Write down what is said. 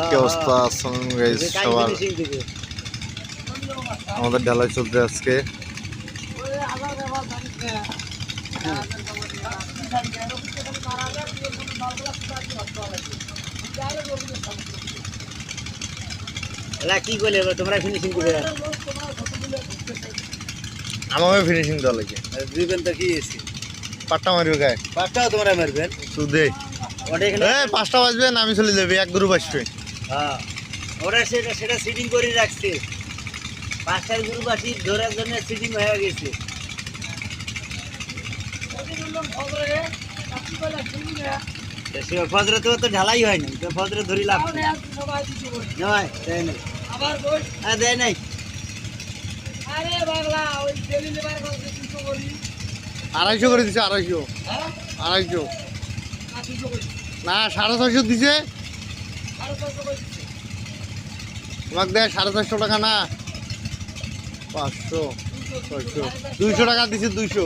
কি অবস্থা গাইস সবার? আমাদের ঢালাই চলতে আজকে। কি বলে তোমরা ফিনিশিং করে আমাকে ফিনিশিং দেওয়া লাগে। দুইবেন তো কি এসে পাট্টা মারবে গায়ে, পাঁচটাও তোমরা মারবেন সুদে পাঁচটা বাজবে না, আমি চলে যাবে, এক গ্রুপ আসবে। হ্যাঁ ওরা সেটা সিটিং করে রাখছে, পাঁচটার গ্রুপ আসি ধরার জন্য সিটিং হয়ে গেছে। ফজরে তো ঢালাই হয়নি, তো ফজরে ধরি লাভ নয়, দেয় নাই হ্যাঁ দেয় নাই। 250 করে দিছে, 250 250 না 650 দিছে তোমাকে, দেয় 450 টাকা না, 500 600 200 টাকা দিছে, 200।